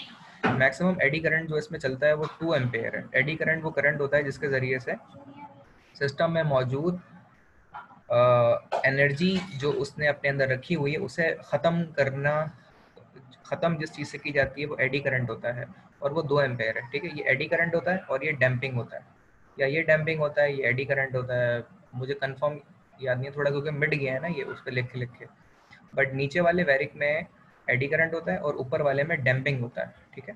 मैक्सिमम एडी करंट जो इसमें चलता है वो 2 एम्पेयर है। एडी करंट वो करंट होता है जिसके ज़रिए से सिस्टम में मौजूद एनर्जी जो उसने अपने अंदर रखी हुई है उसे ख़त्म जिस चीज़ से की जाती है वो एडी करंट होता है, और वो 2 एम्पेयर है, ठीक है। ये एडी करंट होता है और ये डैम्पिंग होता है, या ये डैम्पिंग होता है, ये एडी करंट होता है, मुझे कंफर्म याद नहीं है थोड़ा, क्योंकि मिट गया है ना ये उस पर लिख के। बट नीचे वाले वैरिक में एडी करंट होता है और ऊपर वाले में डैम्पिंग होता है, ठीक है।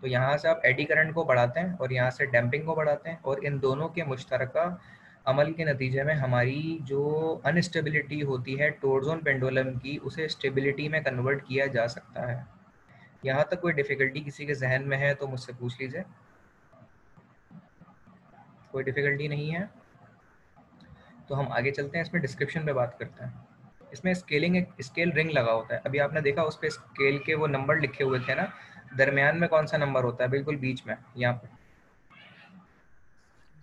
तो यहाँ से आप एडी करंट को बढ़ाते हैं और यहाँ से डैम्पिंग को बढ़ाते हैं, और इन दोनों के मुश्तरका अमल के नतीजे में हमारी जो अनस्टेबिलिटी होती है टोरज़ोन पेंडुलम की, उसे स्टेबिलिटी में कन्वर्ट किया जा सकता है। यहाँ तक कोई डिफ़िकल्टी किसी के जहन में है तो मुझसे पूछ लीजिए। कोई डिफ़िकल्टी नहीं है तो हम आगे चलते हैं, इसमें डिस्क्रिप्शन पे बात करते हैं। इसमें स्केल रिंग लगा होता है, अभी आपने देखा उस पर स्केल के वो नंबर लिखे हुए थे ना, दरमियान में कौन सा नंबर होता है? बिल्कुल बीच में, यहाँ पे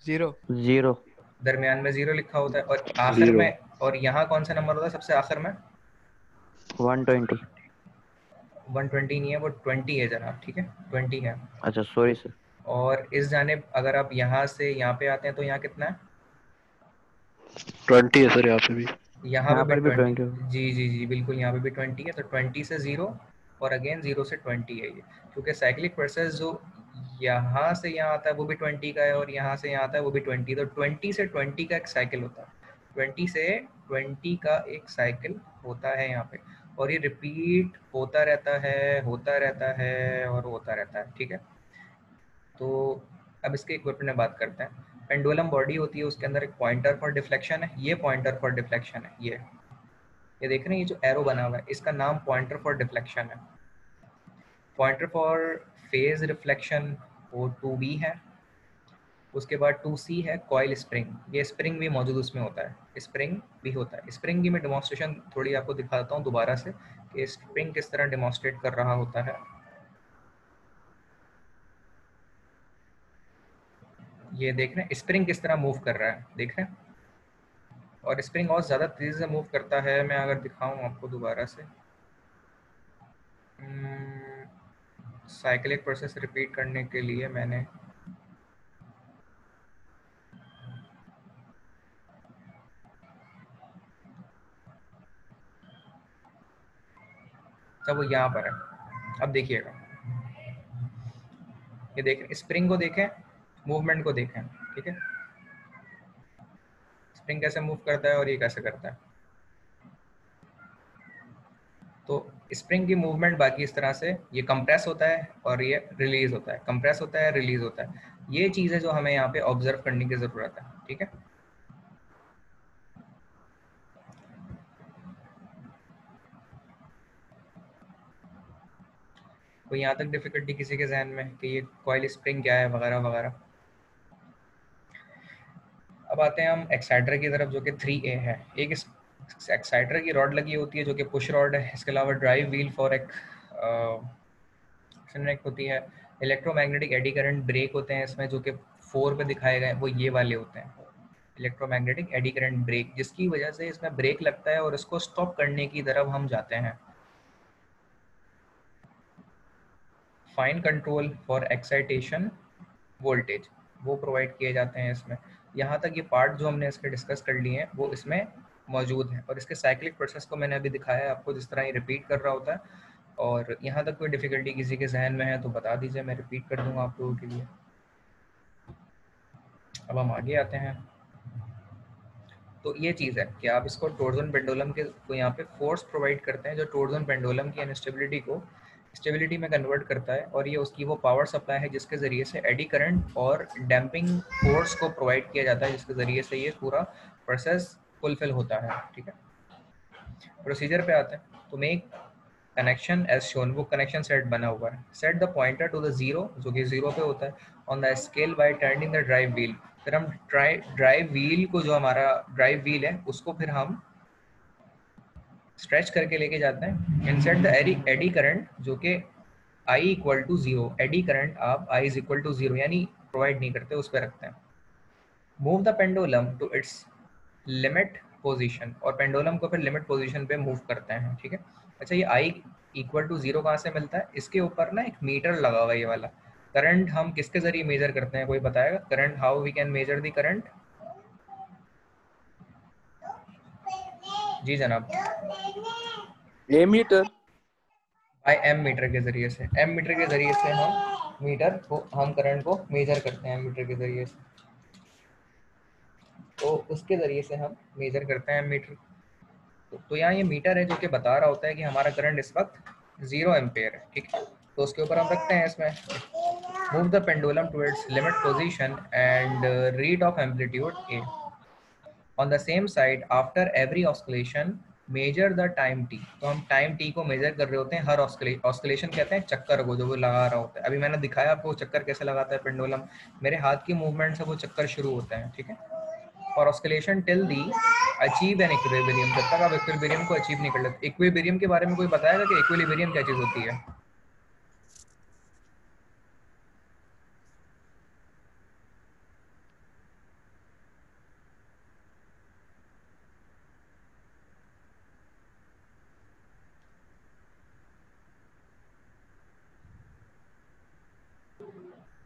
0 दरमियान में 0 लिखा होता है, और आखिर में, और यहाँ कौन सा नंबर होता है सबसे आखिर में? 120 नहीं है, वो 20 है जनाब, ठीक है, 20 है। अच्छा सॉरी सर। और इस जानिब अगर आप यहाँ से यहाँ पे आते हैं तो यहाँ कितना है? 20 है सर, यहाँ पे भी। यहाँ पे भी 20। 20 जी बिल्कुल, यहाँ पे भी 20 है, तो 20 से 0 और अगेन 0 से 20 है ये, क्योंकि साइक्लिक प्रोसेस जो यहाँ से यहाँ आता है वो भी 20 का है, और यहाँ से यहाँ आता है वो भी 20, तो 20 से 20 का एक साइकिल होता है, 20 से 20 का एक साइकिल होता है यहाँ पे, और ये रिपीट होता रहता है और होता रहता है, ठीक है। तो अब इसके इक्विपमेंट में बात करते हैं। पेंडुलम बॉडी होती है, उसके अंदर एक पॉइंटर फॉर डिफ्लेक्शन है, ये पॉइंटर फॉर डिफ्लेक्शन है, ये देख रहे हैं, ये जो एरो बना हुआ है इसका नाम पॉइंटर फॉर डिफ्लेक्शन है। पॉइंटर फॉर फेज रिफ्लेक्शन वो 2B है। उसके बाद 2C है कॉइल स्प्रिंग, ये स्प्रिंग भी मौजूद उसमें होता है, स्प्रिंग भी होता है। स्प्रिंग की मैं डेमोन्स्ट्रेशन थोड़ी आपको दिखाता हूँ दोबारा से कि स्प्रिंग किस तरह डेमोन्स्ट्रेट कर रहा होता है। ये देख रहे हैं स्प्रिंग किस तरह मूव कर रहा है, देख रहे हैं, और स्प्रिंग और ज़्यादा तेज़ी से मूव करता है। मैं अगर दिखाऊं आपको दोबारा से, साइक्लिक प्रोसेस रिपीट करने के लिए मैंने तब वो यहाँ पर है। अब देखिएगा, ये देखें, स्प्रिंग को देखें, मूवमेंट को देखें, ठीक है, स्प्रिंग कैसे मूव करता है और ये कैसे करता है। तो स्प्रिंग की मूवमेंट बाकी इस तरह से, ये कंप्रेस होता है और ये रिलीज होता है, कंप्रेस होता है, रिलीज होता है। ये चीज़ है जो हमें यहाँ पे ऑब्जर्व करने की ज़रूरत है, ठीक है। कोई यहाँ तक डिफिकल्टी किसी के जहन में कि ये कॉइल स्प्रिंग क्या है वगैरह वगैरह? अब आते हैं हम एक्साइटर की तरफ, जो कि 3A है। एक एक्साइटर की रॉड लगी होती है जो कि पुश रॉड है। इसके अलावा ड्राइव व्हील फॉर एक होती है। इलेक्ट्रोमैग्नेटिक एडी करंट ब्रेक होते हैं इसमें, जो कि 4 पे दिखाए गए वो ये वाले होते हैं, इलेक्ट्रोमैग्नेटिक एडी करंट ब्रेक, जिसकी वजह से इसमें ब्रेक लगता है और इसको स्टॉप करने की तरफ हम जाते हैं। Fine control for excitation voltage वो प्रोवाइड किए जाते हैं इसमें। यहाँ तक ये पार्ट जो हमने इसके डिस्कस कर लिए हैं वो इसमें मौजूद हैं, और इसके साइक्लिक प्रोसेस को मैंने अभी दिखाया है आपको, जिस तरह ये रिपीट कर रहा होता है। और यहाँ तक कोई डिफ़िकल्टी किसी के जहन में है तो बता दीजिए, मैं रिपीट कर दूँगा आप लोगों के लिए। अब हम आगे आते हैं। तो ये चीज़ है कि आप इसको टॉर्जन पेंडुलम के को यहाँ पे फोर्स प्रोवाइड करते हैं, जो टॉर्जन पेंडुलम की अनस्टेबिलिटी को स्टेबिलिटी में कन्वर्ट करता है, और ये उसकी वो पावर सप्लाई है जिसके ज़रिए से एडी करंट और डैम्पिंग फोर्स को प्रोवाइड किया जाता है, जिसके ज़रिए से ये पूरा प्रोसेस फुलफिल होता है। ठीक है, प्रोसीजर पे आते हैं। तो मेक कनेक्शन एज शोन, वो कनेक्शन सेट बना हुआ है। Set the pointer to the zero, जो कि जीरो पे होता है, on the scale by turning the drive wheel. फिर हम ड्राइव व्हील को, जो हमारा ड्राइव व्हील है उसको फिर हम स्ट्रेच करके लेके जाते हैं। इंसर्ट द एडी करंट, जो कि I equal to 0, eddy current आप I इज इक्वल टू 0 यानी प्रोवाइड नहीं करते, उस पर रखते हैं। Move the pendulum to its limit position, और पेंडुलम को फिर लिमिट पोजीशन पे मूव करते हैं। ठीक है, अच्छा ये I इक्वल टू 0 कहाँ से मिलता है? इसके ऊपर ना एक मीटर लगा हुआ है, ये वाला। करंट हम किसके जरिए मेजर करते हैं, कोई बताएगा? Current, how we can measure the current? जी जनाब। एमीटर, बाय एम मीटर के जरिए से, एम मीटर के जरिए से हम करंट को मेजर करते हैं, मीटर के जरिए से। तो उसके जरिए से हम मेजर करते हैं मीटर। तो यहाँ ये मीटर है जो कि बता रहा होता है कि हमारा करंट इस वक्त 0 एम्पेयर है। ठीक है, तो उसके ऊपर हम रखते हैं इसमें, move the pendulum to its limit position and read off amplitude A on the same side after every oscillation measure the time t। तो हम टाइम t को मेजर कर रहे होते हैं हर ऑस्किलेशन कहते हैं चक्कर को, जो वो लगा रहा होता है। अभी मैंने दिखाया आपको चक्कर कैसे लगाता है पेंडुलम, मेरे हाथ की मूवमेंट से वो चक्कर शुरू होते हैं। ठीक है, और oscillation till the achieve an equilibrium, जब तक आप इक्विलिब्रियम को अचीव नहीं कर लेते। इक्विलिब्रियम के बारे में कोई बताएगा कि इक्विलिब्रियम क्या चीज़ होती है?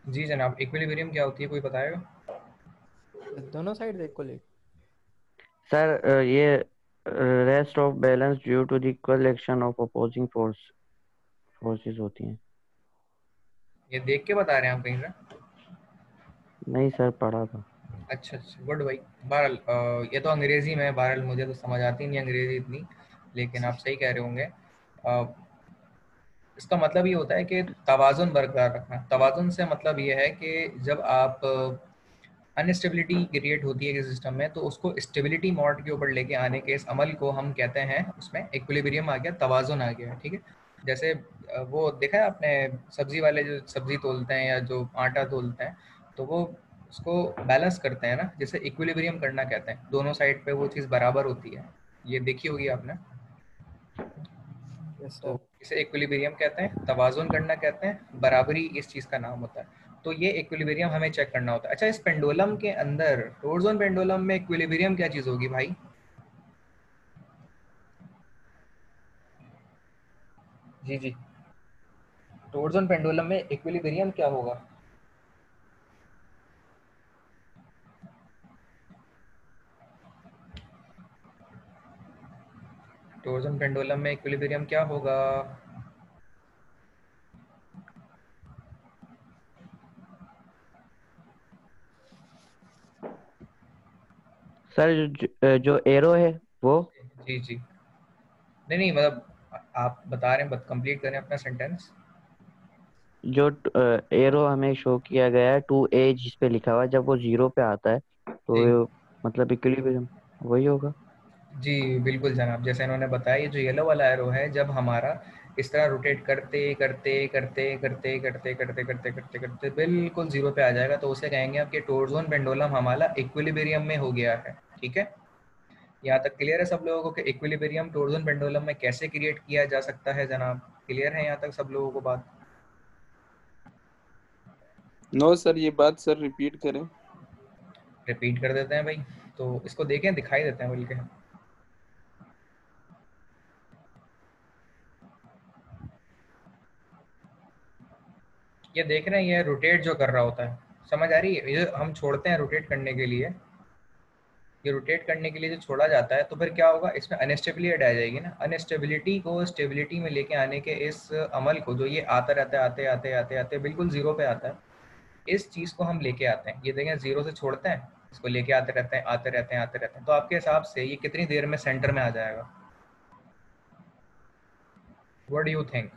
जी जनाब, इक्विलिब्रियम क्या होती है, कोई बताएगा? दोनों साइड इक्वली। सर ये rest of balance due to the equal action of opposing forces होती हैं। ये देख के बता रहे हैं आप कहीं से? नहीं सर, पढ़ा था। अच्छा अच्छा, गुड भाई। बहरहाल ये तो अंग्रेजी में है, बहरहाल मुझे तो समझ आती नहीं अंग्रेजी इतनी, लेकिन आप सही कह रहे होंगे। इसका मतलब ये होता है कि तवाज़ुन बरकरार रखना। तवाज़ुन से मतलब ये है कि जब आप अनस्टेबिलिटी क्रिएट होती है किसी सिस्टम में, तो उसको स्टेबिलिटी मोड के ऊपर लेके आने के इस अमल को हम कहते हैं, उसमें इक्विलिब्रियम आ गया, तवाज़ुन आ गया। ठीक है, जैसे वो देखा है आपने, सब्जी वाले जो सब्जी तोलते हैं या जो आटा तोलते हैं, तो वो उसको बैलेंस करते हैं ना, जैसे इक्विलिब्रियम करना कहते हैं, दोनों साइड पे वो चीज़ बराबर होती है। ये देखी होगी आपने। तो इसे इक्विलिब्रियम कहते हैं, तवाज़ुन करना कहते हैं, बराबरी इस चीज़ का नाम होता है। तो ये इक्विलिब्रियम हमें चेक करना होता है। अच्छा, इस पेंडुलम के अंदर, टॉर्जन पेंडुलम में इक्विलिब्रियम क्या चीज़ होगी भाई? जी जी, टॉर्जन पेंडुलम में इक्विलिब्रियम क्या होगा? टॉर्जन पेंडुलम में इक्विलिब्रियम क्या होगा? सर जो एरो है वो। जी जी, नहीं नहीं, मतलब आप बता रहे हैं, कंप्लीट करें अपना सेंटेंस। जो एरो हमें शो किया गया है 2A जिस पे लिखा हुआ है, जब वो 0 पे आता है तो मतलब इक्विलिब्रियम वही होगा। जी बिल्कुल जनाब, जैसे इन्होंने बताया, ये जो येलो वाला एरो है, जब हमारा इस तरह रोटेट करते करते करते करते करते करते करते करते करते बिल्कुल जीरो पे आ जाएगा, तो उसे कहेंगे आपके टोरजोन पेंडुलम हमारा इक्विलिब्रियम में हो गया है। ठीक है, यहाँ तक क्लियर है सब लोगों को कि इक्विलिब्रियम टोरजोन पेंडुलम में कैसे क्रिएट किया जा सकता है जनाब? क्लियर है यहाँ तक सब लोगों को बात? नो सर, ये बात सर रिपीट करें। रिपीट कर देते हैं भाई, तो इसको देखें, दिखाई देते हैं बल्कि। ये देख रहे हैं, ये रोटेट जो कर रहा होता है, समझ आ रही है? ये हम छोड़ते हैं रोटेट करने के लिए, ये रोटेट करने के लिए जो छोड़ा जाता है, तो फिर क्या होगा, इसमें अनस्टेबिलिटी आ जाएगी ना। अनस्टेबिलिटी को स्टेबिलिटी में लेके आने के इस अमल को, जो ये आता रहता है, आते आते आते आते बिल्कुल जीरो पे आता है, इस चीज़ को हम लेके आते हैं। ये देखें, जीरो से छोड़ते हैं, इसको लेके आते रहते हैं, आते रहते हैं, आते रहते हैं। तो आपके हिसाब से ये कितनी देर में सेंटर में आ जाएगा? What do you think?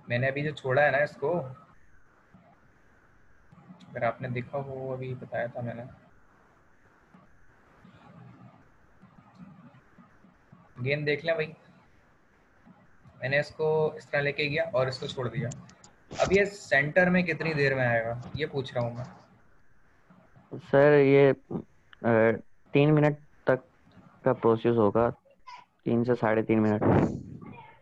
मैंने अभी जो छोड़ा है ना इसको, अगर आपने देखा हो, अभी बताया था मैंने, गेंद देख लें भाई, मैंने इसको इस तरह लेके गया और इसको छोड़ दिया। अब ये सेंटर में कितनी देर में आएगा, ये पूछ रहा हूँ मैं। सर ये 3 मिनट तक का प्रोसेस होगा, 3 से 3.5 मिनट।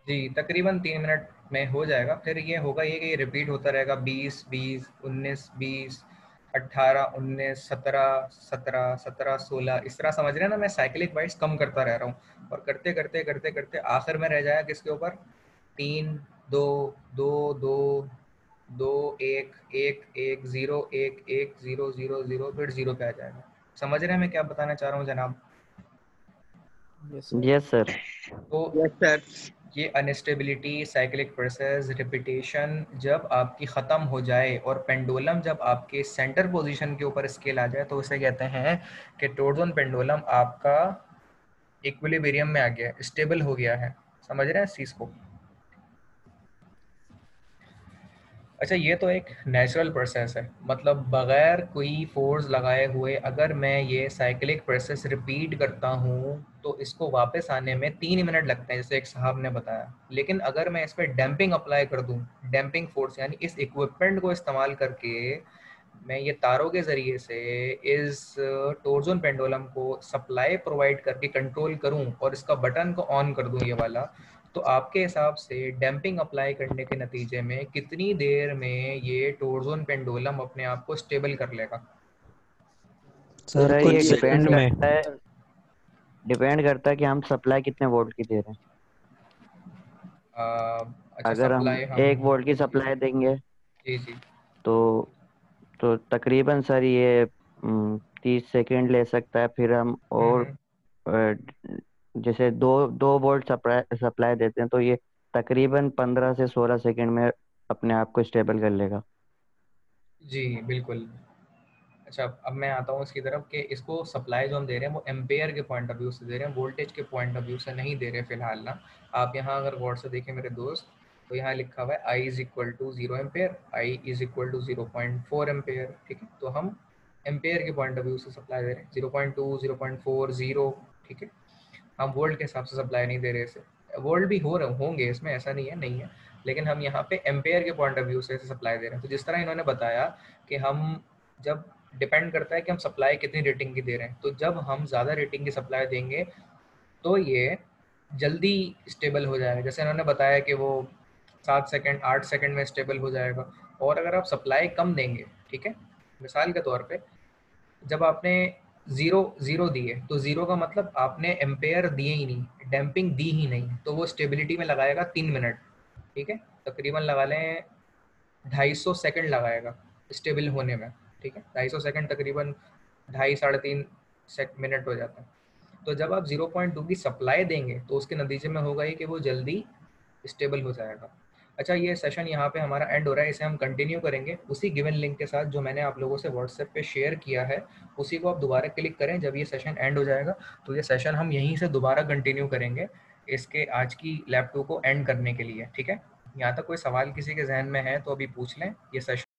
जी, तकरीबन 3 मिनट में हो जाएगा। फिर ये होगा ये कि ये रिपीट होता रहेगा, 20 20 19 20 18 19 17 17 17 16, इस तरह समझ रहे हैं ना, मैं साइकिलिक वाइज कम करता रह रहा हूँ, और करते करते करते करते आखिर में रह जाएगा किसके ऊपर? 3 2 2 2 2 1 1 1 0 1 1 0 0 0, फिर 0 पे आ जाएगा। समझ रहे हैं मैं क्या बताना चाह रहा हूँ जनाब? Yes sir. तो ये अनस्टेबिलिटी, साइक्लिक प्रोसेस, रिपीटेशन जब आपकी ख़त्म हो जाए और पेंडुलम जब आपके सेंटर पोजीशन के ऊपर स्केल आ जाए, तो उसे कहते हैं कि टोरजोन पेंडुलम आपका इक्विलिब्रियम में आ गया, स्टेबल हो गया है। समझ रहे हैं इस चीज़ को? अच्छा, ये तो एक नेचुरल प्रोसेस है, मतलब बगैर कोई फोर्स लगाए हुए अगर मैं ये साइक्लिक प्रोसेस रिपीट करता हूँ तो इसको वापस आने में 3 मिनट लगते हैं, जैसे एक साहब ने बताया। लेकिन अगर मैं इस पर डैम्पिंग अप्लाई कर दूँ, डैम्पिंग फोर्स यानी इस इक्विपमेंट को इस्तेमाल करके मैं ये तारों के ज़रिए से इस टोरजोन पेंडुलम को सप्लाई प्रोवाइड करके कंट्रोल करूँ और इसका बटन को ऑन कर दूँ ये वाला, तो आपके हिसाब से डैम्पिंग अप्लाई करने के नतीजे में कितनी देर में ये टोरजोन पेंडुलम अपने आप को स्टेबल कर लेगा? सर ये डिपेंड करता है कि हम सप्लाई कितने वोल्ट की दे रहे हैं। अच्छा, अगर हम 1 वोल्ट की सप्लाई देंगे जी जी, तो तकरीबन सर ये 30 सेकंड ले सकता है। फिर हम और जैसे 2 वोल्ट सप्लाई देते हैं तो ये तकरीबन 15 से 16 सेकंड में अपने आप को स्टेबल कर लेगा। जी बिल्कुल। अच्छा, अब मैं आता हूँ इसकी तरफ कि इसको सप्लाई जो हम दे रहे हैं वो एम्पेयर के पॉइंट ऑफ व्यू से दे रहे हैं, वोल्टेज के पॉइंट ऑफ व्यू से नहीं दे रहे फिलहाल ना। आप यहाँ अगर गौर से देखें मेरे दोस्त, तो यहाँ लिखा हुआ है I is equal to 0 ampere, I is equal to 0.4 ampere. ठीक है, तो हम एम्पेयर के पॉइंट ऑफ व्यू से सप्लाई दे रहे हैं, 0.2 0.4 0। ठीक है, हम वोल्ट के हिसाब से सप्लाई नहीं दे रहे इसे। वोल्ट भी हो रहे होंगे इसमें, ऐसा नहीं है, लेकिन हम यहाँ पे एम्पेयर के पॉइंट ऑफ व्यू से इसे सप्लाई दे रहे हैं। तो जिस तरह इन्होंने बताया कि हम जब डिपेंड करता है कि हम सप्लाई कितनी रेटिंग की दे रहे हैं, तो जब हम ज़्यादा रेटिंग की सप्लाई देंगे तो ये जल्दी स्टेबल हो जाएगा। जैसे इन्होंने बताया कि वो 7 सेकंड 8 सेकंड में स्टेबल हो जाएगा। और अगर आप सप्लाई कम देंगे, ठीक है, मिसाल के तौर पे जब आपने 0 दिए, तो 0 का मतलब आपने एम्पेयर दिए ही नहीं, डैम्पिंग दी ही नहीं, तो वो स्टेबिलिटी में लगाएगा 3 मिनट। ठीक है, तकरीबन लगा लें 250 सेकंड लगाएगा स्टेबल होने में। ठीक है, 250 सेकंड तकरीबन 2.5 3 मिनट हो जाता है। तो जब आप 0.2 की सप्लाई देंगे तो उसके नतीजे में होगा ये कि वो जल्दी स्टेबल हो जाएगा। अच्छा, ये सेशन यहाँ पे हमारा एंड हो रहा है, इसे हम कंटिन्यू करेंगे उसी गिवन लिंक के साथ जो मैंने आप लोगों से व्हाट्सएप पे शेयर किया है, उसी को आप दोबारा क्लिक करें जब ये सेशन एंड हो जाएगा। तो ये सेशन हम यहीं से दोबारा कंटिन्यू करेंगे इसके आज की लैब 2 को एंड करने के लिए। ठीक है, यहाँ तक कोई सवाल किसी के जहन में है तो अभी पूछ लें, ये सेशन